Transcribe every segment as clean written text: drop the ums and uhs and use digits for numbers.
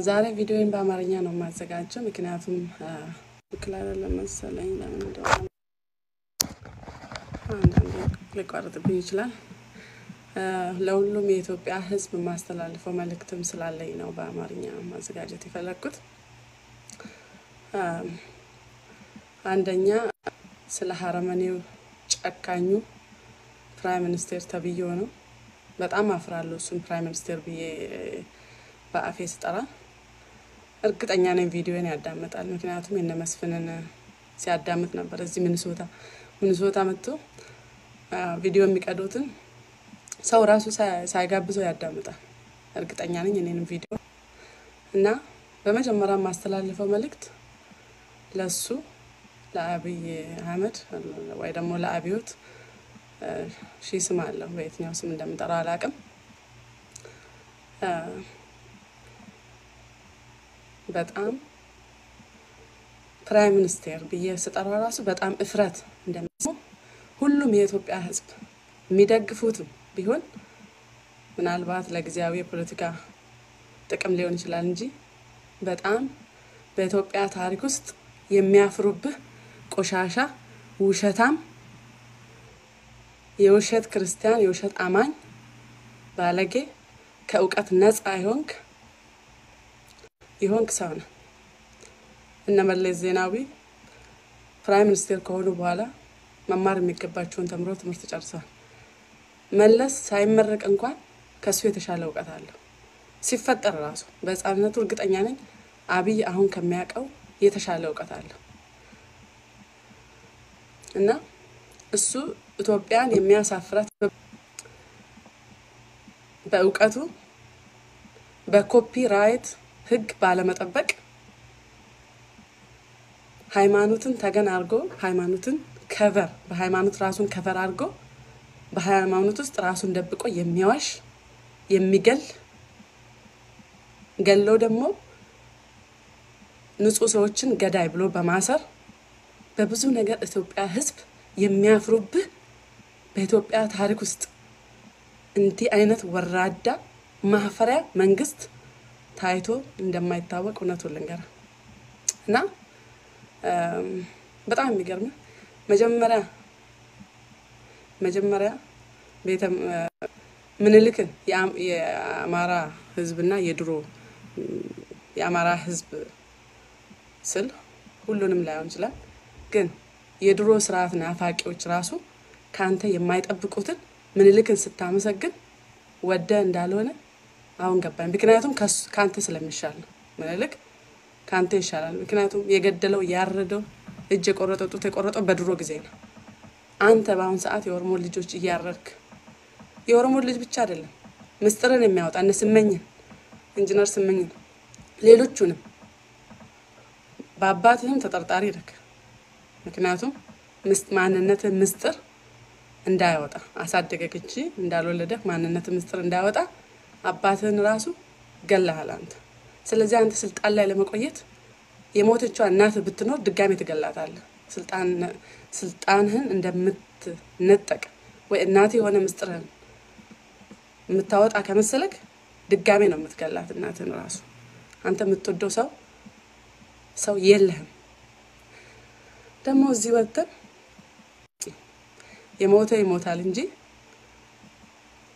ዛሬ ቪዲዮን በአማርኛ ነው ማዘጋጀው ምክንያቱም ክላራ ለመሰለኝ ለምን እንደሆነ አንዳንዴ ሊቋረጥብኝ ይችላል ለሁሉም የኢትዮጵያ ህዝብ ማስተላለፈው መልእክትም ስላለኝ ነው በአማርኛ ማዘጋጀት የፈለኩት አንደኛ ስለ ሀረመኔው ጨካኙ ፕራይም ሚኒስተር ተብዬው ነው በጣም አፍራለሁ እሱን ፕራይም ሚኒስተር ብዬ በአፌ ስጠራ እርግጠኛ ነኝ ቪዲዮን ያዳምጣል ምክንያቱም የነ መስፍንን ሲያዳምጥ ነበር እዚህ ሚኒሶታ መጥቶ ቪዲዮ የሚቀዱትን ሰው ራሱ ሳይጋብዘው ያዳምጣል እርግጠኛ ነኝ እኔንም ቪዲዮ እና በመጀመሪያ ማስተላለፈው መልእክት ለሱ ለአብይ አህመድ ወይ ደግሞ ለአብዮት ስም አለው በየትኛው ስም እንደምጠራው አላቅም በጣም ፕራይም ሚኒስተር በየስጠራው ራሱ በጣም እፍረት እንደምሰው ሁሉም የኢትዮጵያ ህዝብ የሚደግፉት ቢሆን ምናልባት ለጊዜያዊ ፖለቲካ ጥቅም ሊሆን ይችላል እንጂ በጣም በኢትዮጵያ ታሪክ ውስጥ የሚያፍሩብህ ቆሻሻ ውሸታም የውሸት ክርስቲያን የውሸት አማኝ ባለጌ ከእውቀት ነፃ ይሆንክ ሰው ነው እነ መለስ ዜናዊ ፕራይም ሚኒስተር ከሆኑ በኋላ መማር የሚገባቸውን ተምሮ ትምህርት ጨርሰዋል መለስ ሳይመረቅ እንኳን ከሱ የተሻለ እውቀት አለው ሲፈጠር ራሱ በህፃንነቱ እርግጠኛ ነኝ አብይ አሁን ከሚያቀው የተሻለ እውቀት አለው እና እሱ ኢትዮጵያን የሚያሳፍራት በእውቀቱ በኮፒራይት ህግ ባለመጠበቅ ሃይማኖትን ተገን አርጎ ሃይማኖትን ከቨር በሃይማኖት ራሱን ከቨር አርጎ በሃይማኖት ውስጥ ራሱን ደብቆ የሚያዋሽ የሚገል ገሎ ደግሞ ንጹህ ሰዎችን ገዳይ ብሎ በማሰር በብዙ ነገር ኢትዮጵያ ህዝብ የሚያፍሩብህ በኢትዮጵያ ታሪክ ውስጥ እንዲ አይነት ወራዳ ማፈሪያ መንግስት ታይቶ እንደማይታወቅ እውነቱን ልንገር እና በጣም የሚገርም መጀመሪያ ቤተ ምንልክን የአማራ ህዝብና የድሮ የአማራ ህዝብ ስል ሁሉንም ላይሆን ይችላል ግን የድሮ ስርዓት ናፋቂዎች ራሱ ካንተ የማይጠብቁትን ምንልክን ስታመሰግን ወደ እንዳልሆነ አሁን ገባኝ ምክንያቱም ካንተ ስለሚሻል ነው ምንልክ ካንተ ይሻላል ምክንያቱም የገደለው ያረደው እጅ የቆረጠው በድሮ ጊዜ ነው አንተ በአሁን ሰዓት የኦሮሞ ልጆች እያረርክ የኦሮሞ ልጅ ብቻ አይደለም ምስጥርን የሚያወጣ እነ ስመኝ ኢንጂነር ስመኝ ሌሎቹንም በአባትህም ተጠርጣሪ ነክ ምክንያቱም ማንነትህ ምስጥር እንዳይወጣ አሳደገክ እንጂ እንዳልወለደ ማንነትህ ምስጥር እንዳይወጣ አባትህን ራሱ ገለሃል አንተ ስለዚህ አንተ ስልጣን ላይ ለመቆየት የሞተችው እናት ብትኖር ድጋሜ ትገላታለህ ስልጣንህን እንደምትነጠቅ ወይ እናት የሆነ ምስጥርህን የምታወጣ ከመሰለክ ድጋሜ ነው የምትገላት እናትህን ራሱ አንተ የምትወደው ሰው የለህም ደሞ እዚህ ወጥተህ ይሞታል እንጂ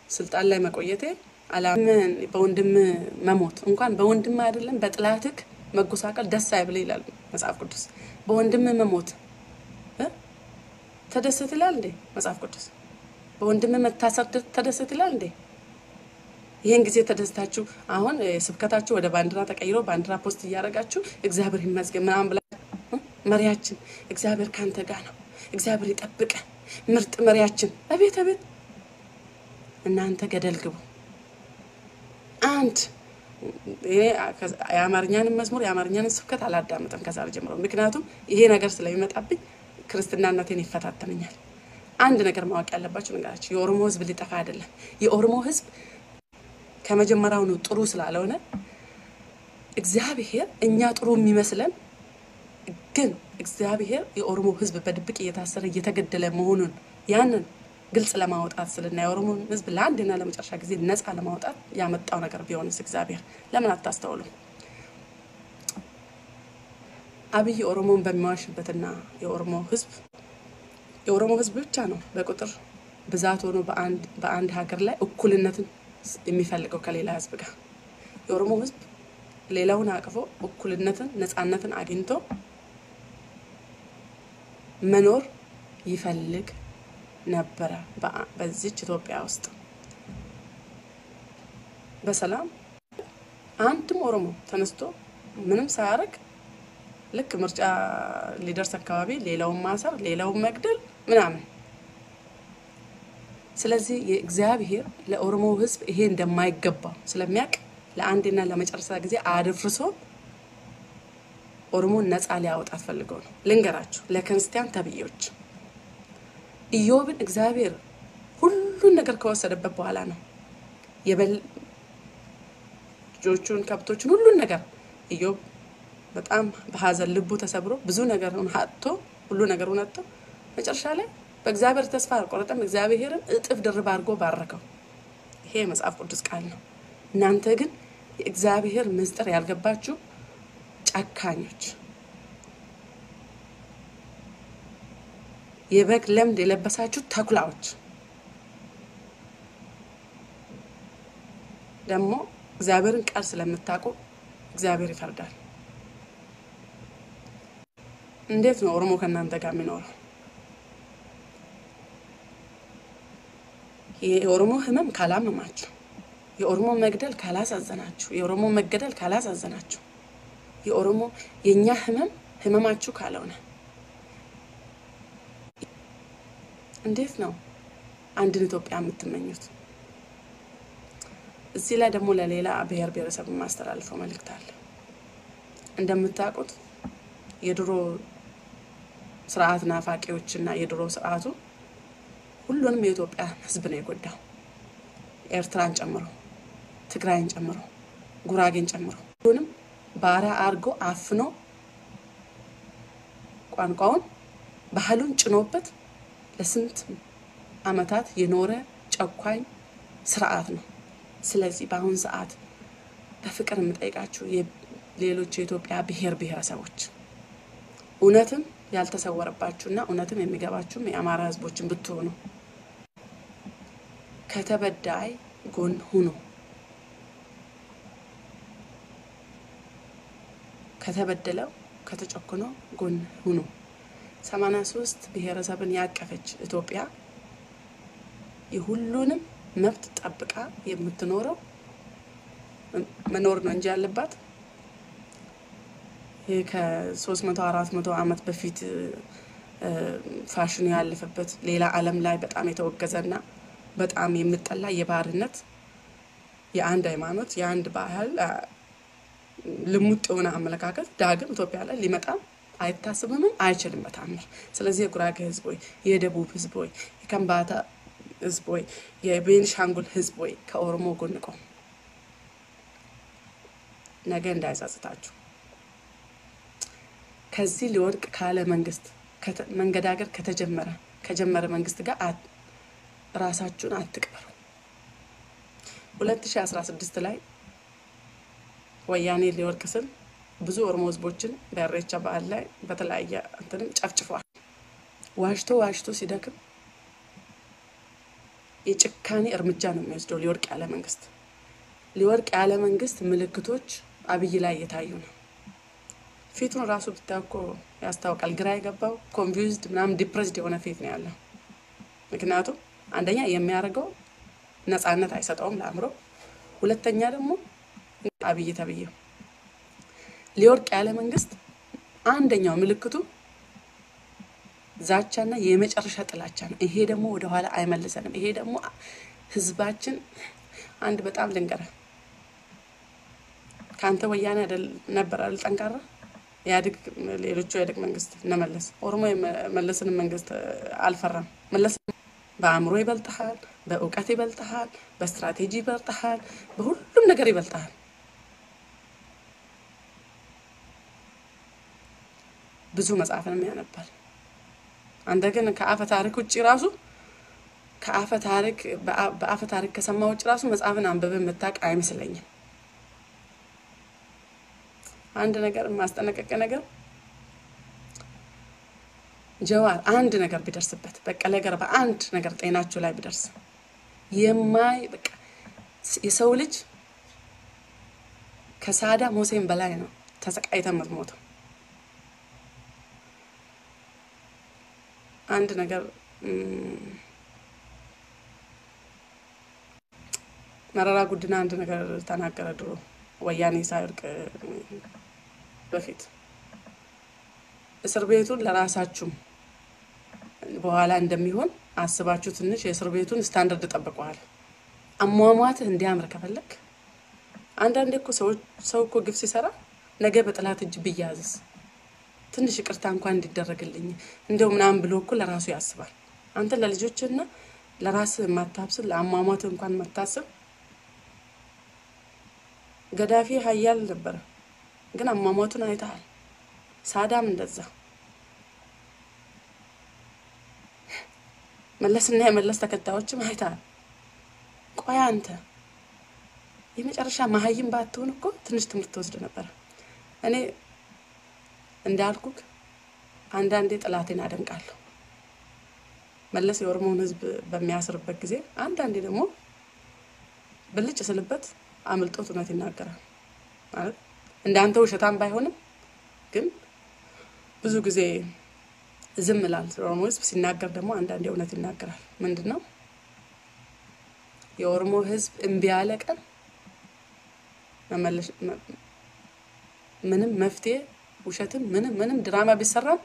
ስልጣን ላይ መቆየቴ አላምን በወንድም መሞት እንኳን በወንድም አይደለም በጥላትክ መጎሳቀል ደስ አይብል ይላል መጽሐፍ ቅዱስ በወንድም መሞት ተደሰት ይላል እንዴ መጽሐፍ ቅዱስ በወንድም መታሰር ተደሰት ይላል እንዴ ይሄን ጊዜ ተደስታችሁ አሁን ስብከታችሁ ወደ ባንዲራ ተቀይሮ ባንዲራ ፖስት እያረጋችሁ እግዚአብሔር ይመስገን ምናምን ብላ መሪያችን እግዚአብሔር ካንተ ጋር ነው እግዚአብሔር ይጠብቀ ምርጥ መሪያችን አቤት እናንተ ገደል ግቡ አንድ የአማርኛን መዝሙር የአማርኛን ስብከት አላዳምጥም ከዛሬ ጀምሮ ምክንያቱም ይሄ ነገር ስለሚመጣብኝ ክርስቲያናነቴን ይፈታተነኛል አንድ ነገር ማወቅ ያለባችሁ ነገራችሁ የኦሮሞ ህዝብ ሊጠፋ አይደለም የኦሮሞ ህዝብ ከመጀመሪያው ነው ጥሩ ስላልሆነ እግዚአብሔር እኛ ጥሩ የሚመስለን ግን እግዚአብሔር የኦሮሞ ህዝብ በድብቅ እየታሰረ እየተገደለ መሆኑን ያንን ግልጽ ለማውጣት ስለና የኦሮሞ ህዝብ ለአንድና ለመጨረሻ ጊዜ ነፃ ለማውጣት ያመጣው ነገር ቢሆንስ እግዚአብሔር ለምን አታስተውሉ አብይ ኦሮሞን በሚዋሽበትና የኦሮሞ ህዝብ ብቻ ነው በቁጥር ብዛት ሆኖ በአንድ ሀገር ላይ እኩልነትን የሚፈልገው ከሌላ ህዝብ ጋር የኦሮሞ ህዝብ ሌላውን አቅፎ እኩልነትን ነፃነትን አግኝቶ መኖር ይፈልግ ነበር በዚች ኢትዮጵያ ውስጥ በሰላም አንድም ኦሮሞ ተነስቶ ምንም ሳያረግ ልክ ምርጫ ሊደርስ አካባቢ ሌላውን ማሰር ሌላውን መግደል ምናምን ስለዚህ የእግዚአብሔር ለኦሮሞ ህዝብ ይሄ እንደማይገባው ስለሚያቅ ለአንድና ለመጨረሻ ጊዜ አድፍርሶ ኦሮሞን ነፃ ሊያወጣት ፈልገው ነው ልንገራችሁ ለክርስቲያን ተብዮች ኢዮብን እግዚአብሔር ሁሉን ነገር ከወሰደበት በኋላ ነው ጆቹን ከብቶችን ሁሉን ነገር ኢዮብ በጣም በሐዘን ልቡ ተሰብሮ ብዙ ነገርን አጥቶ ሁሉ ነገሩን አጥቶ መጨረሻ ላይ በእግዚአብሔር ተስፋ አልቆረጠም እግዚአብሔርን እጥፍ ድርብ አድርጎ ባረከው ይሄ መጽሐፍ ቅዱስ ቃል ነው እናንተ ግን የእግዚአብሔር ምስጢር ያልገባችሁ ጫካኞች የበግ ለምድ የለበሳችሁ ተኩላዎች ደግሞ እግዚአብሔርን ቃል ስለምታውቁ እግዚአብሔር ይፈርዳል እንዴት ነው ኦሮሞ ከናንተ ጋር የሚኖረው የኦሮሞ ህመም ካላመማችሁ የኦሮሞ መግደል ካላሳዘናችሁ የኦሮሞ መገደል ካላሳዘናችሁ የኦሮሞ የኛ ህመማችሁ ካልሆነ እንዴት ነው አንድ ኢትዮጵያ የምትመኙት እዚህ ላይ ደግሞ ለሌላ ብሔር ብሔረሰብ ማስተላለፈው መልእክት አለ እንደምታውቁት የድሮ ስርዓት ናፋቂዎችና የድሮ ስርዓቱ ሁሉንም የኢትዮጵያ ህዝብ ነው የጎዳው ኤርትራን ጨምሮ ትግራይን ጨምሮ ጉራጌን ጨምሮ ሁሉንም ባራ አርጎ አፍኖ ቋንቋውን ባህሉን ጭኖበት ለስንት አመታት የኖረ ጨቋኝ ስርዓት ነው ስለዚህ በአሁን ሰዓት በፍቅር የምጠይቃችሁ የሌሎች የኢትዮጵያ ብሔር ብሔረሰቦች እውነትም ያልተሰወረባችሁና እውነትም የሚገባችሁም የአማራ ህዝቦችን ብትሆኑ ከተበዳይ ጎን ሁኑ ከተበደለው ከተጨቆነው ጎን ሁኑ 83 ብሔረሰብን ያቀፈች ኢትዮጵያ የሁሉንም መብት ጠብቃ የምትኖረው መኖር ነው እንጂ ያለባት ከ300 400 አመት በፊት ፋሽን ያለፈበት ሌላ ዓለም ላይ በጣም የተወገዘና በጣም የምጠላ የባርነት የአንድ ሃይማኖት የአንድ ባህል ልሙጥ የሆነ አመለካከት ዳግም ኢትዮጵያ ላይ ሊመጣ አይታሰብም አይችልም በታምር ስለዚህ የጉራጌ ህዝብ ወይ የደቡብ ህዝብ ወይ የከምባታ ህዝብ ወይ የቤንሻንጉል ህዝብ ወይ ከኦሮሞ ጎን ቆም ነገ እንዳይሳሳታችሁ ከዚህ ሊወድቅ ካለ መንግስት መንገዳገር ከጀመረ መንግስት ጋር ራሳችሁን አትቅበሩ 2016 ላይ ወያኔ ሊወድቅ ስል ብዙ ኦሮሞ ህዝቦችን በኢሬቻ በዓል ላይ በተለያየ እንትንም ጨፍጭፏል ዋሽቶ ሲደክም የጭካኔ እርምጃ ነው የሚወስደው ሊወድቅ ያለ መንግስት ምልክቶች አብይ ላይ የታዩ ነው ፊቱን ራሱ ብታውቁ ያስታውቃል ግራ ይገባው ኮንፊውዝድ ምናምን ዲፕሬስድ የሆነ ፊት ነው ያለው ምክንያቱም አንደኛ የሚያረጋው ነፃነት አይሰጣውም ለአምሮ ሁለተኛ ደግሞ አብይ ተብየው ሊወድቅ ያለ መንግስት አንደኛው ምልክቱ ዛቻና የመጨረሻ ጥላቻ ነው ይሄ ደግሞ ወደ ኋላ አይመልሰንም ይሄ ደግሞ ህዝባችን አንድ በጣም ልንገራ ካንተ ወያኔ አይደል ነበር አይደል ጠንካራ ያድግ ሌሎቹ ያድግ መንግስት ነመለስ ኦሮሞ መለስን መንግስት አልፈራም መለስ በአምሮ ይበልጣል በእውቀት ይበልጣል በስትራቴጂ ይበልጣል በሁሉም ነገር ይበልጣል ብዙ መጽሐፍንም ያነባል አንተ ግን ከአፈ ታሪክ ውጪ ራሱ በአፈ ታሪክ ከሰማው ውጪ ራሱ መጽሐፍን አንብበ መታቅ አይመስለኝም አንድ ነገር ማስጠነቀቀ ነገር ጀዋር አንድ ነገር ቢደርስበት በቀለ ገርባ አንድ ነገር ጤናቸው ላይ ቢደርስ የማይ በቃ የሰው ልጅ ከሳዳም ሁሴን በላይ ነው ተሰቃይተው የምትሞተው አንድ ነገር መረራ ጉድና አንድ ነገር ተናገረ ድሮ ወያኔ ሳይርቅ በፊት እስር ቤቱን ለራሳችሁ በኋላ እንደሚሆን አስባችሁ ትንሽ የእስር ቤቱን ስታንዳርድ ተጠብቀዋል አሟሟት እንዲያምር ከፈለክ አንዳንዴ እኮ ሰው እኮ ግፍ ሲሰራ ነገ በጥላት እጅ ቢያዝስ ትንሽ ይቅርታ እንኳን እንዲደረግልኝ እንደው ምናምን ብሎ እኮ ለራሱ ያስባል አንተ ለልጆችና ለራስ ማታብስል ለአሟሟት እንኳን መታሰብ ገዳፊ ኃያል ነበር ግን አሟሟቱን አይተሃል ሳዳም እንደዛ መለስና የመለስ ተከታዮችም አይተሃል ቆይ አንተ የመጨረሻ ማህይም ባትሆን እኮ ትንሽ ትምህርት ወስደ ነበር እኔ እንዳልኩክ አንዳንዴ ጥላቴን አደንቃለሁ መለስ የኦሮሞን ህዝብ በሚያስርበት ጊዜ አንዳንዴ ደግሞ በልጭ ስለበት አምልጦት እውነት ይናገራል ማለት እንዳንተ ውሸታም ባይሆንም ግን ብዙ ጊዜ ዝም ይላል ኦሮሞ ህዝብ ሲናገር ደግሞ አንዳንዴ እውነት ይናገራል ምንድነው የኦሮሞ ህዝብ እምቢ ያለ ቀን መመለስ ምንም መፍትሄ ውሸትም ምንም ድራማ ቢሰራም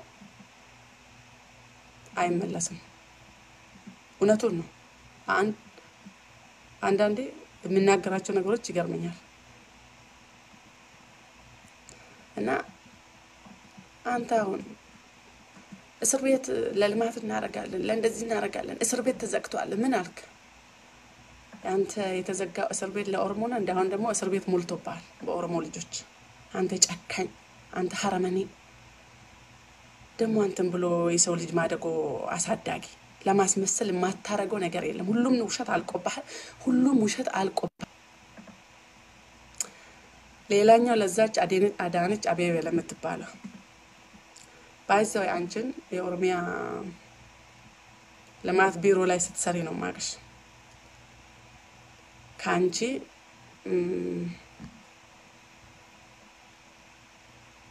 አይመለስም እውነቱን ነው አንዳንዴ የሚናገራቸው ነገሮች ይገርመኛል እና አንተ አሁን እስር ቤት ለልማት እናረጋለን ለእንደዚህ እናረጋለን እስር ቤት ተዘግቷል ምን አልክ አንተ የተዘጋው እስር ቤት ለኦሮሞ ነው እንዳሁን ደግሞ እስር ቤት ሞልቶባል በኦሮሞ ልጆች አንተ ጨካኝ አንተ ሐረመኒ ደግሞ አንተም ብሎ የሰው ልጅ ማደጎ አሳዳጊ ለማስመሰል ማታረገው ነገር የለም ሁሉም ውሸት አልቆባህ ሌላኛው ለዛች አዳነች አቤቤ ለምትባለው ባይዘው አንቺን የኦሮሚያ ለማት ቢሮ ላይ ስትሰሪ ነው ማቀሽ ካንቺ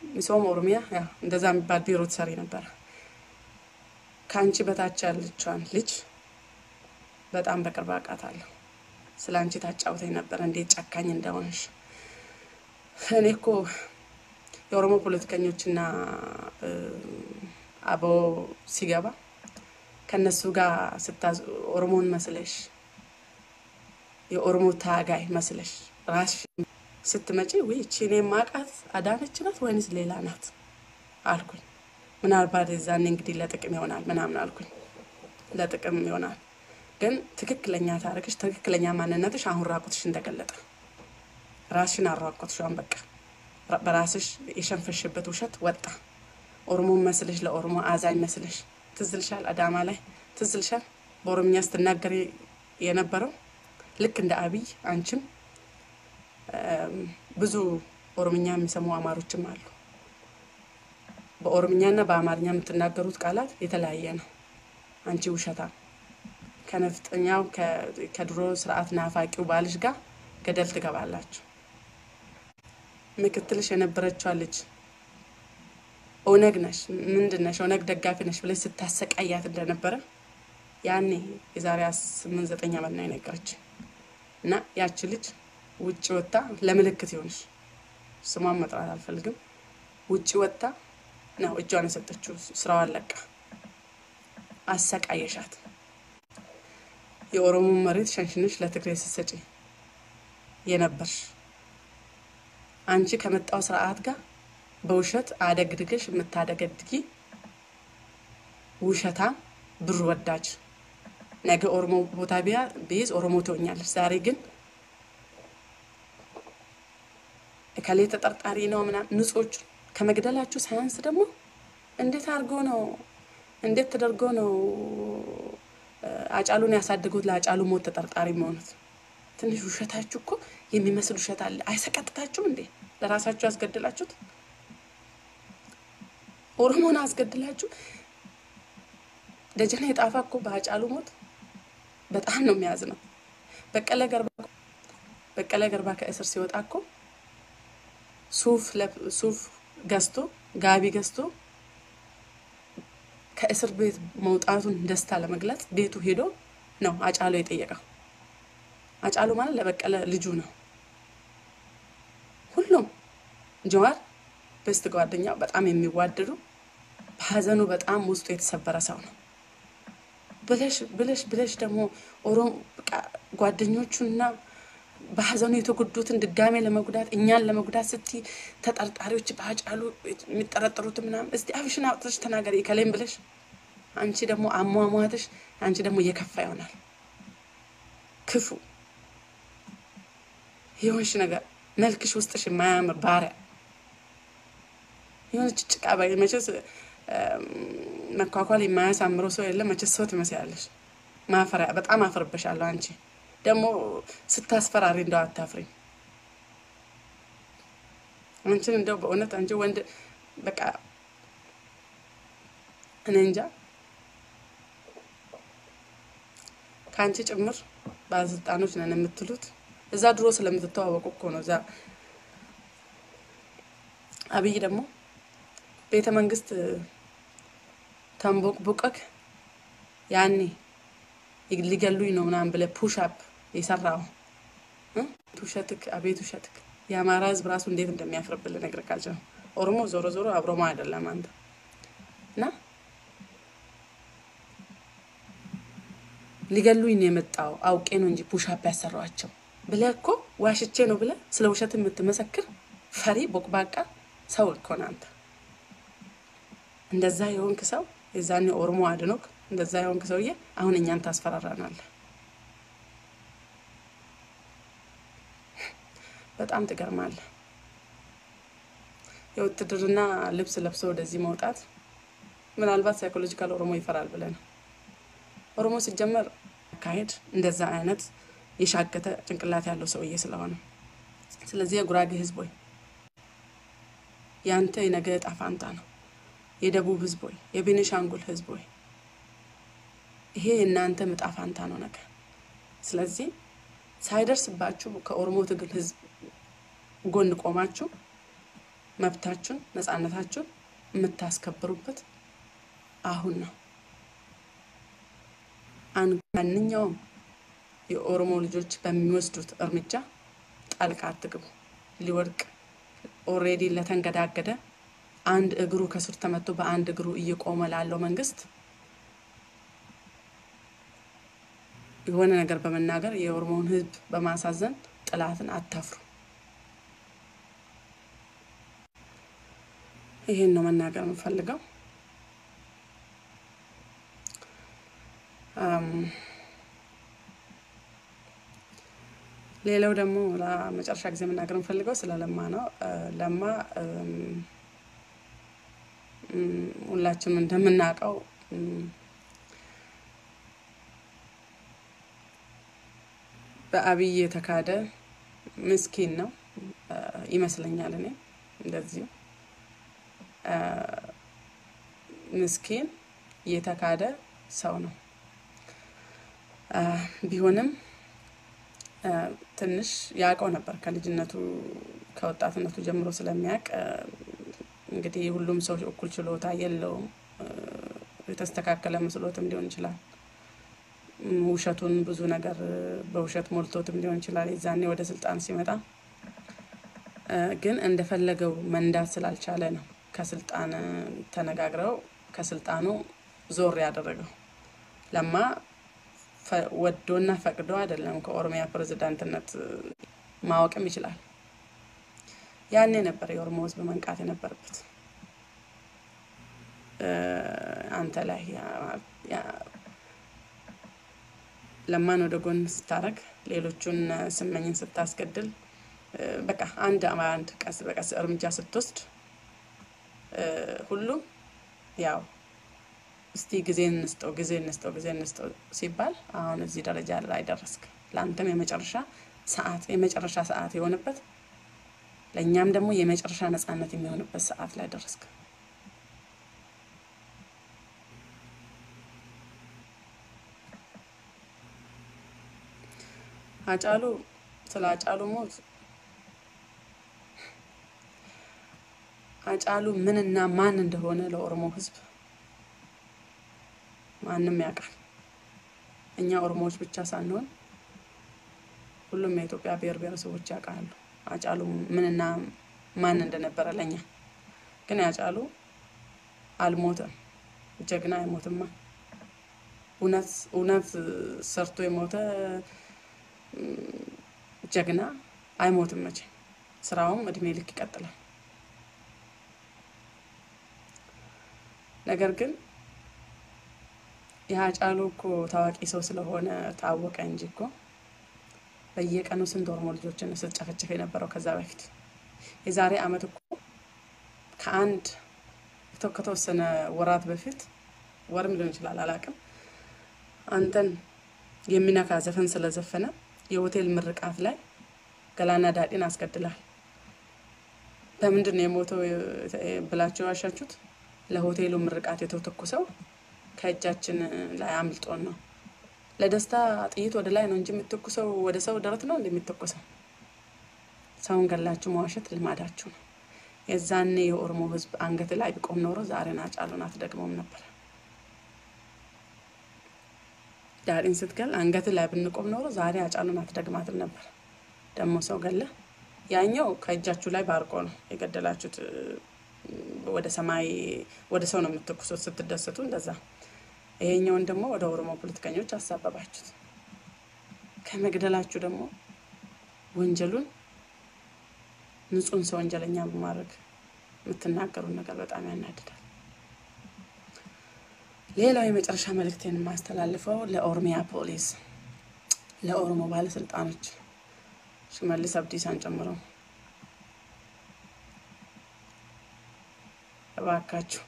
ሚሶም ኦሮሚያ ያ እንደዛ የሚባል ቢሮ ትሰሪ ነበር ካንቺ በታች ያለችዋን ልጅ በጣም በቅርብ አውቃታለሁ ስላንቺ ታጫውተኝ ነበር እንዴት ጨካኝ እንደሆንሽ እኔኮ የኦሮሞ ፖለቲከኞችና አቦ ሲገባ ከነሱ ጋር ስታዝ ኦሮሞን መስለሽ የኦሮሞ ታጋይ መስለሽ ራስ ስትመጪ ወይ እቺኔ ማቃት አዳነች ናት ወይንስ ሌላ ናት አልኩኝ ምናልባት እዛን እንግዲህ ለጥቅም ይሆናል ምናምን አልኩኝ ለጥቅም ይሆናል ግን ትክክለኛ ታሪክሽ ትክክለኛ ማንነትሽ አሁን ራቁትሽ እንደገለጠ ራስሽን አራቁትሽን በቃ በራስሽ የሸንፈሽበት ውሸት ወጣ ኦሮሞ መስለሽ ለኦሮሞ አዛኝ መስለሽ ትዝልሻል አዳማ ላይ ትዝልሻል በኦሮምኛ ስትናገሪ የነበረው ልክ እንደ አብይ አንቺም ብዙ ኦሮምኛ የሚሰሙ አማሮችም አሉ በኦሮምኛና በአማርኛ የምትናገሩት ቃላት የተለያየ ነው አንቺ ውሸታ ከነፍጠኛው ከድሮ ስርዓት ናፋቂው ባልሽ ጋር ገደል ትገባላችሁ ምክትልሽ የነበረችው ልጅ ኦነግ ነሽ ምንድነሽ ኦነግ ደጋፊ ነሽ ብለሽ ስታሰቃያት እንደነበረ ያኔ የዛሬ 8-9 ዓመት ነው የነገረች እና ያቺ ልጅ ውጪ ወጣ ለምልክት ይሆንሽ ስሟን መጥራት አልፈልግም ውጪ ወጣ ነው እጇን ሰጠችው ስራው አለቀ አሰቃየሻት የኦሮሞ መሬት ሸንሽንሽ ለትግሬ ሲሰጪ የነበርሽ አንቺ ከመጣው ስርዓት ጋር በውሸት አደግድገሽ የምታደገድጊ ውሸታ ብር ወዳጅ ነገ ኦሮሞ ቦታ ቢይዝ ኦሮሞ ትሆኛለሽ ዛሬ ግን ከሌ ተጠርጣሪ ነው ምናምን ንጹዎች ከመግደላችሁ ሳይንስ ደግሞ እንዴት ተደርጎ ነው አጫሉን ያሳደጉት ለአጫሉ ሞት ተጠርጣሪ መሆኑት ትንሽ ውሸታችሁ እኮ የሚመስል ውሸት አለ አይሰቀጥታችሁም እንዴ ለራሳችሁ አስገድላችሁት ኦሮሞን አስገድላችሁ ደጀኔ ጣፋ እኮ በአጫሉ ሞት በጣም ነው የሚያዝነው። በቀለ ገርባ ከእስር ሲወጣ እኮ ሱፍ ገዝቶ ጋቢ ገዝቶ ከእስር ቤት መውጣቱን ደስታ ለመግለጽ ቤቱ ሄዶ ነው አጫሉ የጠየቀው። አጫሉ ማለት ለበቀለ ልጁ ነው። ሁሉም ጀዋር በስተ ጓደኛው በጣም የሚዋደዱ በሐዘኑ በጣም ውስጡ የተሰበረ ሰው ነው። ብለሽ ደግሞ ኦሮሞ ጓደኞቹና በሐዘኑ የተጎዱትን ድጋሜ ለመጉዳት እኛን ለመጉዳት ስቲ ተጠርጣሪዎች በአጫሉ የሚጠረጠሩት ምናምን እስቲ አፍሽን አውጥተሽ ተናገሪ ከሌም ብለሽ አንቺ ደግሞ አሟሟትሽ አንቺ ደግሞ የከፋ ይሆናል። ክፉ ይሆንሽ ነገር መልክሽ ውስጥሽ የማያምር ባሪያ ይሆንሽ ጭቃ መቼስ መኳኳል የማያሳምረው ሰው የለም። መቼስ ሰው ትመስያለሽ። ማፈሪያ በጣም አፈርበሻለሁ። አንቺ ደግሞ ስታስፈራሪ እንደው አታፍሪ። አንቺን እንደው በእውነት አንቺ ወንድ በቃ እኔ እንጃ ካንቺ ጭምር ባለስልጣኖች ነን የምትሉት እዛ ድሮ ስለምትተዋወቁ እኮ ነው። እዛ አብይ ደግሞ ቤተ መንግስት ተንቦቅቦቀክ ያኔ ሊገሉኝ ነው ምናምን ብለ ፑሽ አፕ ይሰራው ቱሸትክ አቤት ውሸትክ የአማራ ህዝብ ራሱ እንዴት እንደሚያፍርብል ነግረካቸው። ኦሮሞ ዞሮ አብሮማ አይደለም አንተ እና ሊገሉኝ ነው የመጣው አውቄ ነው እንጂ ፑሽ አፕ ያሰራዋቸው ብለ እኮ ዋሽቼ ነው ብለ ስለ ውሸት የምትመሰክር ፈሪ ቦቅባቃ ሰው እኮ ነው አንተ። እንደዛ የሆንክ ሰው የዛኔ ኦሮሞ አድኖክ እንደዛ የሆንክ ሰውዬ አሁን እኛን ታስፈራራናለህ። በጣም ትገርማለህ። የውትድርና ልብስ ለብሶ ወደዚህ መውጣት ምናልባት ሳይኮሎጂካል ኦሮሞ ይፈራል ብለ ነው። ኦሮሞ ሲጀመር ካሄድ እንደዛ አይነት የሻገተ ጭንቅላት ያለው ሰውዬ ስለሆነ ስለዚህ የጉራጌ ህዝብ ወይ ያንተ የነገ ዕጣ ፈንታ ነው። የደቡብ ህዝብ ወይ የቤኒሻንጉል ህዝብ ወይ ይሄ እናንተ ዕጣ ፈንታ ነው ነገ። ስለዚህ ሳይደርስባችሁ ከኦሮሞ ትግል ህዝብ ጎን ቆማችሁ መብታችሁን ነፃነታችሁን የምታስከብሩበት አሁን ነው። ማንኛውም የኦሮሞ ልጆች በሚወስዱት እርምጃ ጣልቃ አትግቡ። ሊወርቅ ኦሬዲ ለተንገዳገደ አንድ እግሩ ከስር ተመቶ በአንድ እግሩ እየቆመ ላለው መንግስት የሆነ ነገር በመናገር የኦሮሞን ህዝብ በማሳዘን ጥላትን አታፍሩ። ይሄን ነው መናገር የምፈልገው። ሌላው ደግሞ ለመጨረሻ ጊዜ መናገር የምፈልገው ስለ ለማ ነው። ለማ ሁላችንም እንደምናውቀው በአብይ የተካደ ምስኪን ነው ይመስለኛል። እኔ እንደዚህ ምስኪን የተካደ ሰው ነው። ቢሆንም ትንሽ ያውቀው ነበር ከልጅነቱ ከወጣትነቱ ጀምሮ ስለሚያውቅ እንግዲህ ሁሉም ሰው እኩል ችሎታ የለውም። የተስተካከለ መስሎትም ሊሆን ይችላል። ውሸቱን ብዙ ነገር በውሸት ሞልቶትም ሊሆን ይችላል። የዛኔ ወደ ስልጣን ሲመጣ ግን እንደፈለገው መንዳት ስላልቻለ ነው ከስልጣን ተነጋግረው ከስልጣኑ ዞር ያደረገው። ለማ ወዶና ፈቅዶ አይደለም ከኦሮሚያ ፕሬዝዳንትነት ማወቅም ይችላል። ያኔ ነበር የኦሮሞ ህዝብ መንቃት የነበረበት። አንተ ላይ ለማን ወደ ጎን ስታረግ ሌሎቹን ስመኝን ስታስገድል በቃ አንድ ቀስ በቀስ እርምጃ ስትወስድ ሁሉ ያው እስቲ ጊዜ እንስጠው ሲባል አሁን እዚህ ደረጃ ላይ ደረስክ። ላንተም የመጨረሻ ሰዓት የሆነበት ለኛም ደግሞ የመጨረሻ ነፃነት የሚሆንበት ሰዓት ላይ ደረስክ። አጫሉ ስለ አጫሉ ሞት አጫሉ ምንና ማን እንደሆነ ለኦሮሞ ህዝብ ማንንም ያውቃል እኛ ኦሮሞዎች ብቻ ሳንሆን ሁሉም የኢትዮጵያ ብሔር ብሔረሰቦች ያውቃሉ አጫሉ ምንና ማን እንደነበረ ለኛ ግን አጫሉ አልሞተም ጀግና አይሞትማ እውነት ሰርቶ የሞተ ጀግና አይሞትም መቼ ስራውም እድሜ ልክ ይቀጥላል ነገር ግን ያጫሉ እኮ ታዋቂ ሰው ስለሆነ ታወቀ እንጂ እኮ በየቀኑ ስንት ኦሮሞ ልጆችን ሲጨፈጨፍ የነበረው ከዛ በፊት የዛሬ አመት እኮ ከአንድ ከተወሰነ ወራት በፊት ወርም ሊሆን ይችላል አላውቅም አንተን የሚነካ ዘፈን ስለዘፈነ የሆቴል ምርቃት ላይ ገላና ዳዲን አስገድላል በምንድነው የሞተው ብላችሁ አሻችሁት ለሆቴሉ ምርቃት የተተኮሰው ከእጃችን ላይ አምልጦን ነው ለደስታ ጥይት ወደ ላይ ነው እንጂ የምትተኩሰው ወደ ሰው ደረት ነው እንደሚተኮሰው ሰውን ገላችሁ መዋሸት ልማዳችሁ ነው የዛኔ የኦሮሞ ህዝብ አንገት ላይ ቢቆም ኖሮ ዛሬና አጫሉን አትደግመውም ነበር ዳሪን ስትገል አንገት ላይ ብንቆም ኖሮ ዛሬ አጫሉን አትደግማትም ነበር ደሞ ሰው ገለ ያኛው ከእጃችሁ ላይ ባርቆ ነው የገደላችሁት ወደ ሰማይ ወደ ሰው ነው የምትተኩሱት ስትደሰቱ እንደዛ ይሄኛውን ደግሞ ወደ ኦሮሞ ፖለቲከኞች አሳበባችሁት ከመግደላችሁ ደግሞ ወንጀሉን ንጹን ሰው ወንጀለኛ በማድረግ የምትናገሩ ነገር በጣም ያናድዳል ሌላው የመጨረሻ መልእክቴን ማስተላልፈው ለኦሮሚያ ፖሊስ ለኦሮሞ ባለስልጣኖች ሽመልስ አብዲሳን ጨምሮ እባካችሁ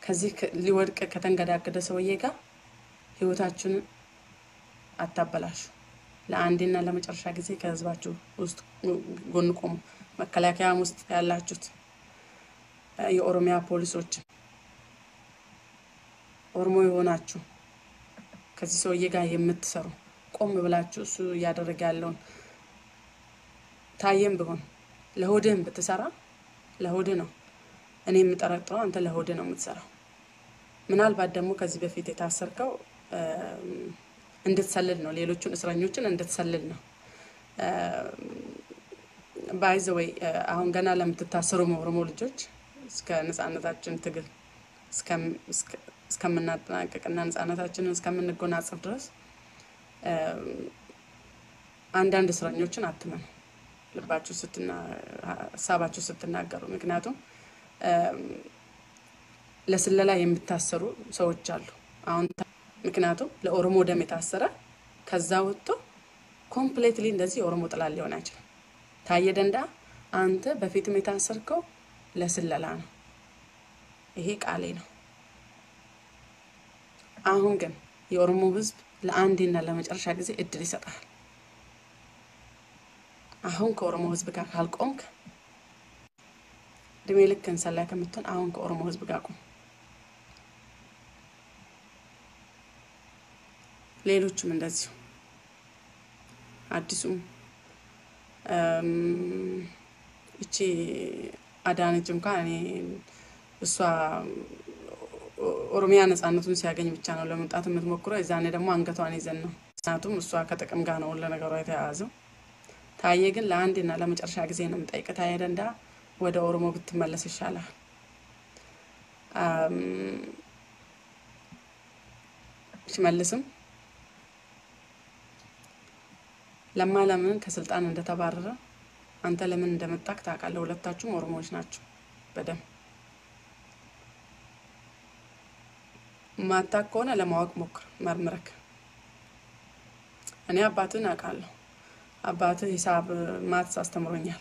ከዚህ ሊወድቅ ከተንገዳገደ ሰውዬ ጋር ህይወታችሁን አታበላሹ ለአንዴና ለመጨረሻ ጊዜ ከህዝባችሁ ውስጥ ጎን ቆሙ መከላከያም ውስጥ ያላችሁት የኦሮሚያ ፖሊሶች ኦሮሞ የሆናችሁ ከዚህ ሰውዬ ጋር የምትሰሩ ቆም ብላችሁ እሱ ያደረገ ያለውን ታየም ቢሆን ለሆድም ብትሰራ ለሆድ ነው እኔ የምጠረጥረው አንተ ለሆድ ነው የምትሰራው ምናልባት ደግሞ ከዚህ በፊት የታሰርከው እንድትሰልል ነው ሌሎችን እስረኞችን እንድትሰልል ነው ባይ ዘ ወይ አሁን ገና ለምትታሰሩ ኦሮሞ ልጆች እስከ ነፃነታችን ትግል እስከምናጠናቀቅና ነፃነታችንን እስከምንጎናጽፍ ድረስ አንዳንድ እስረኞችን አትመኑ ልባችሁ ሐሳባችሁ ስትናገሩ ምክንያቱም ለስለላ የምታሰሩ ሰዎች አሉ አሁን ምክንያቱም ለኦሮሞ ደም የታሰረ ከዛ ወጥቶ ኮምፕሊትሊ እንደዚህ ኦሮሞ ጥላል ሊሆን አይችልም ታየደንዳ አንተ በፊትም የታሰርከው ለስለላ ነው ይሄ ቃሌ ነው አሁን ግን የኦሮሞ ህዝብ ለአንዴና ለመጨረሻ ጊዜ እድል ይሰጣል አሁን ከኦሮሞ ህዝብ ጋር ካልቆምክ ድሜ ልክን ሰላይ ከምትሆን አሁን ከኦሮሞ ህዝብ ጋር ቆም ሌሎችም እንደዚህ አዲሱም እቺ አዳነች እንኳን እኔ እሷ ኦሮሚያ ነፃነቱን ሲያገኝ ብቻ ነው ለመምጣት የምትሞክረው እዛኔ ደግሞ አንገቷን ይዘን ነው ምክንያቱም እሷ ከጥቅም ጋር ነው ለነገሩ የተያዘው ታየ ግን ለአንዴና ለመጨረሻ ጊዜ ነው የምጠይቅ ታየ ደንዳ ወደ ኦሮሞ ብትመለስ ይሻላል ሽመልስም ለማለምን ከስልጣን እንደተባረረ አንተ ለምን እንደመጣክ ታውቃለህ ሁለታችሁም ኦሮሞዎች ናችሁ በደም ማታቆና ለማወቅ ሞክር መርምረክ እኔ አባትን አውቃለሁ አባትህ ሂሳብ ማትስ አስተምሮኛል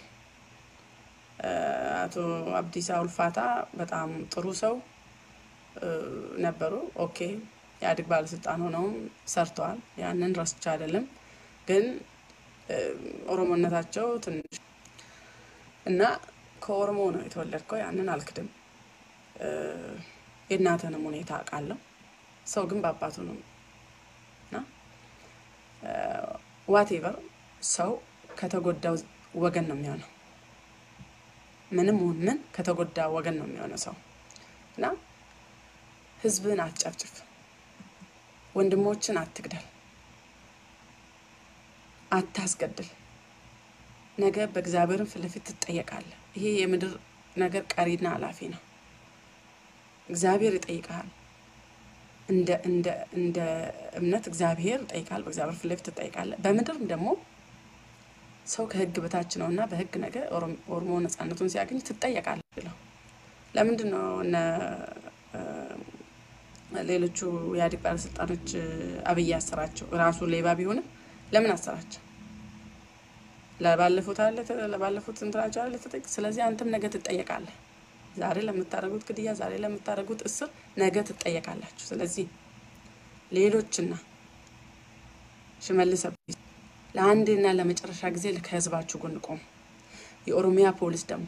አቶ አብዲሳ ኡልፋታ በጣም ጥሩ ሰው ነበሩ ኦኬ ያድግ ባለስልጣን ሆነው ሰርተዋል ያንን ረስቻ አይደለም ግን ኦሮሞነታቸው ትንሽ እና ከኦሮሞ ነው የተወለድከው ያንን አልክድም የእናተንም ሁኔታ አውቃለሁ ሰው ግን በአባቱ ነው እና whatever ሰው ከተጎዳው ወገን ነው የሚሆነው ምንም ምን ከተጎዳው ወገን ነው የሚሆነው ሰው እና ህዝብን አትጨፍጭፍ ወንድሞችን አትግደል አታስገድል ነገ በእግዚአብሔርን ፍለፊት ትጠየቃለህ ይሄ የምድር ነገር ቀሪና አላፊ ነው እግዚአብሔር ይጠይቃል እንደ እምነት እግዚአብሔር ይጠይቃል በእግዚአብሔር ፍለፊት ትጠይቃለህ በምድርም ደግሞ ሰው ከህግ በታች ነውና በህግ ነገር ኦሮሞ ነፃነቱን ሲያገኝ ትጠየቃለህ ብለው ለምንድን ነው ሌሎቹ የኢህአዴግ ባለስልጣኖች አብይ አሰራቸው ራሱ ሌባ ቢሆንም ለምን አሰራቸው ለባለፉት እንትናቸው አለ ተጠይቅ ስለዚህ አንተም ነገ ትጠየቃለህ ዛሬ ለምታረጉት ግድያ ዛሬ ለምታረጉት እስር ነገ ትጠየቃላችሁ ስለዚህ ሌሎችና ሽመልስ ለአንዴና ለመጨረሻ ጊዜ ለከህዝባችሁ ጎን ቆሙ የኦሮሚያ ፖሊስ ደግሞ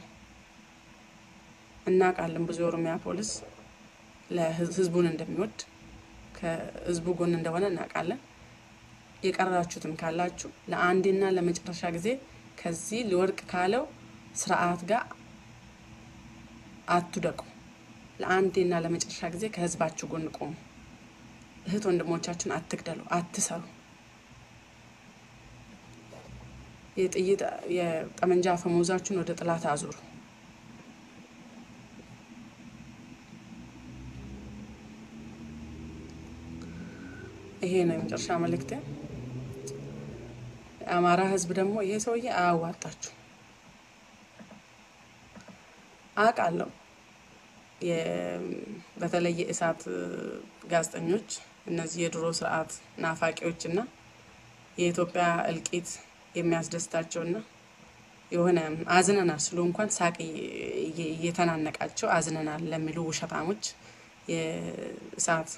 እናቃለን ብዙ የኦሮሚያ ፖሊስ ለህዝቡን እንደሚወድ ከህዝቡ ጎን እንደሆነ እናቃለን የቀራችሁትም ካላችሁ ለአንዴና ለመጨረሻ ጊዜ ከዚህ ሊወርቅ ካለው ስርዓት ጋር አትደቁ ለአንዴና ለመጨረሻ ጊዜ ከህዝባችሁ ጎን ቆሙ እህት ወንድሞቻችን አትግደሉ አትሰሩ የጥይት የጠመንጃ ፈሞዛችሁን ወደ ጥላት አዙሩ ይሄ ነው የመጨረሻ መልእክቴ አማራ ህዝብ ደግሞ ይሄ ሰውዬ አያዋጣችሁ አቃለው በተለይ የእሳት ጋዜጠኞች እነዚህ የድሮ ስርዓት ናፋቂዎችና የኢትዮጵያ እልቂት የሚያስደስታቸውና የሆነ አዝነናል ስሉ እንኳን ሳቂ እየተናነቃቸው አዝነናል ለሚሉ ውሸታሞች የእሳት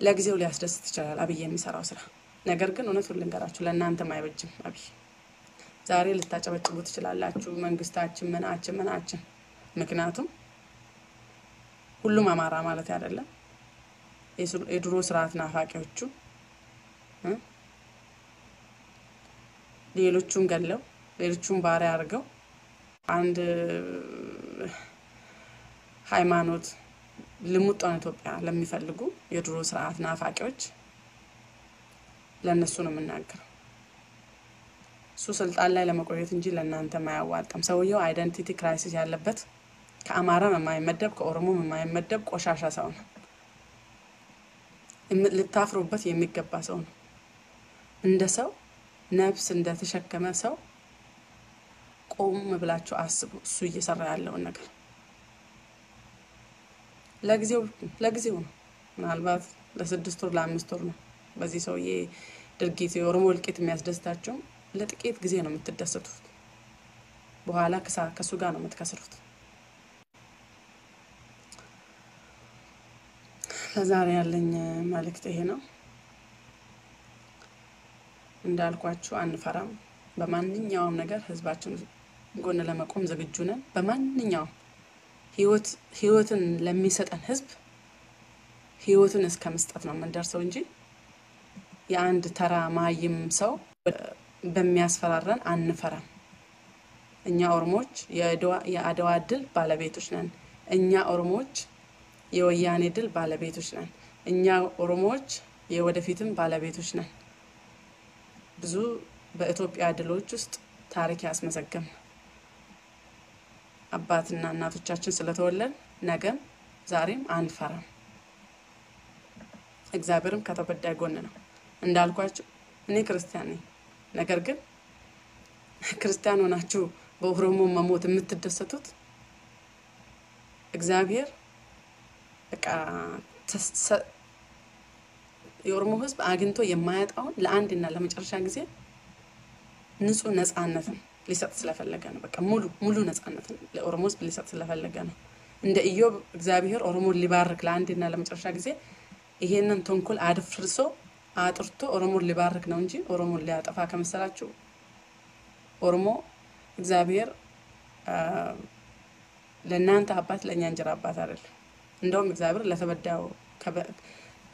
ለጊዜው ሊያስደስት ይችላል አብይ የሚሰራው ስራ ነገር ግን እውነቱን ልንገራችሁ ለእናንተም አይበጅም አብይ ዛሬ ልታጨበጭቡ ትችላላችሁ መንግስታችን ምናችን ምክንያቱም ሁሉም አማራ ማለት አይደለም የድሮ ስርዓት ናፋቂዎቹ ሌሎቹን ገለው ሌሎቹን ባሪያ አድርገው አንድ ሃይማኖት ልሙጣን ኢትዮጵያ ለሚፈልጉ የድሮ ስርዓት ናፋቂዎች ለነሱ ነው የምናገረው እሱ ስልጣን ላይ ለመቆየት እንጂ ለእናንተ ማያዋጣም ሰውየው አይደንቲቲ ክራይሲስ ያለበት ከአማራ የማይመደብ ከኦሮሞ የማይመደብ ቆሻሻ ሰው ነው ልታፍሩበት የሚገባ ሰው ነው እንደ ሰው ነፍስ እንደተሸከመ ሰው ቆም ብላችሁ አስቡ እሱ እየሰራ ያለው ነገር ለጊዜው ነው ምናልባት ለ6 ወር ለ5 ወር ነው በዚህ ሰውዬ ድርጊት የኦሮሞ እልቂት የሚያስደስታችሁ ለጥቂት ጊዜ ነው የምትደሰቱት በኋላ ከሱ ጋር ነው የምትከስሩት ለዛሬ ያለኝ መልእክት ይሄ ነው እንዳልኳችሁ አንፈራም በማንኛውም ነገር ህዝባችን ጎን ለመቆም ዝግጁ ነን በማንኛውም ህይወትን ለሚሰጠን ህዝብ ህይወትን እስከመስጠት ነው መንደርሰው እንጂ የአንድ ተራ ማይም ሰው በሚያስፈራራን አንፈራም እኛ ኦሮሞዎች የአድዋ ድል ባለቤቶች ነን እኛ ኦሮሞዎች የወያኔ ድል ባለቤቶች ነን እኛ ኦሮሞዎች የወደፊትም ባለቤቶች ነን ብዙ በኢትዮጵያ ድሎች ውስጥ ታሪክ ያስመዘገም አባትና እናቶቻችን ስለተወለድ ነገም ዛሬም አንፈራም እግዚአብሔርም ከተበዳይ ጎን ነው እንዳልኳችሁ እኔ ክርስቲያን ነኝ ነገር ግን ክርስቲያን ሆናችሁ በኦሮሞ መሞት የምትደሰቱት እግዚአብሔር በቃ የኦሮሞ ህዝብ አግንቶ የማያጣውን ለአንድና ለመጨረሻ ጊዜ ንጹህ ነፃነትን ሊሰጥ ስለፈለገ ነው በቃ ሙሉ ነፃነትን ለኦሮሞ ህዝብ ሊሰጥ ስለፈለገ ነው እንደ ኢዮብ እግዚአብሔር ኦሮሞን ሊባርክ ለአንድና ለመጨረሻ ጊዜ ይሄንን ተንኮል አድፍርሶ አጥርቶ ኦሮሞን ሊባርክ ነው እንጂ ኦሮሞን ሊያጠፋ ከመሰላችሁ ኦሮሞ እግዚአብሔር ለእናንተ አባት ለኛ እንጀራ አባት አይደለም እንደውም እግዚአብሔር ለተበዳው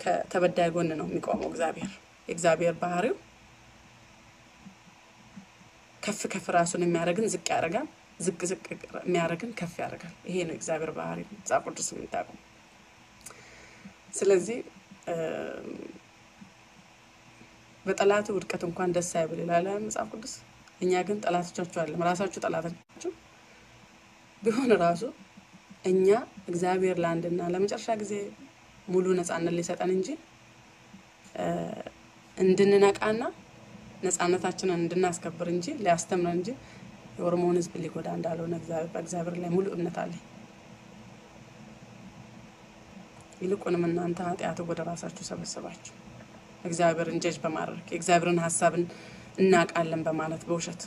ከተበዳይ ጎን ነው የሚቆመው እግዚአብሔር ባህሪው ከፍ ከፍ ራሱን የሚያረግን ዝቅ ያረጋል ዝቅ ዝቅ የሚያረግን ከፍ ያረጋል ይሄ ነው እግዚአብሔር ባህሪ መጽሐፍ ቅዱስ የሚታቁ ስለዚህ በጠላቱ ውድቀት እንኳን ደስ አይበል ይላል መጽሐፍ ቅዱስ እኛ ግን ጠላቶቻችሁ አለ ራሳችሁ ጠላቶቻችሁ ቢሆን ራሱ እኛ እግዚአብሔር ላንድና ለመጨረሻ ጊዜ ሙሉ ነፃነት ሊሰጠን እንጂ እንድንነቃና ነፃነታችንን እንድናስከብር እንጂ ሊያስተምረን እንጂ የኦሮሞን ህዝብ ሊጎዳ እንዳልሆነ እግዚአብሔር ላይ ሙሉ እምነት አለ ይልቁንም እናንተ ኃጢአቱ ወደ ራሳችሁ ሰበሰባችሁ እግዚአብሔርን ጀጅ በማድረግ የእግዚአብሔርን ሐሳብን እናቃለን በማለት በውሸት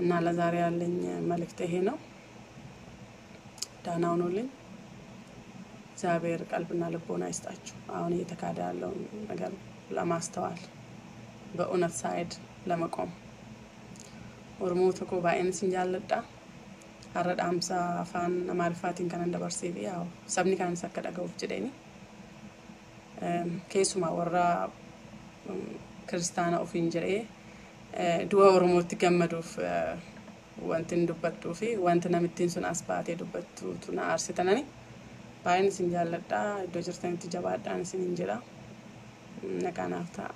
እና ለዛሬ ያለኝ መልእክት ይሄ ነው ዳናው ነውልኝ እግዚአብሔር ቀልብና ልቦና ይስጣችሁ አሁን እየተካደ ያለው ነገር ለማስተዋል በእውነት ሳይድ ለመቆም ኦሮሞ ተኮ ባይንስ እንጃለዳ አረዳ 50 አፋን ማሪፋቲን ካን እንደበርሲቢ ያው ሰብኒ ካን ሰከዳገው ጅደኒ ኬሱማ ወራ ክርስቲያና ኦፊን ጅሬ ዱዋ ኦሮሞ ትገመዱፍ wantin dubbattu fi wanti namittiin sun asbaatee dubbattu tuna arsitanani baay'een isin jaalladha iddoo jirtanitti jabaadhaan isin jira naqanaaf ta'a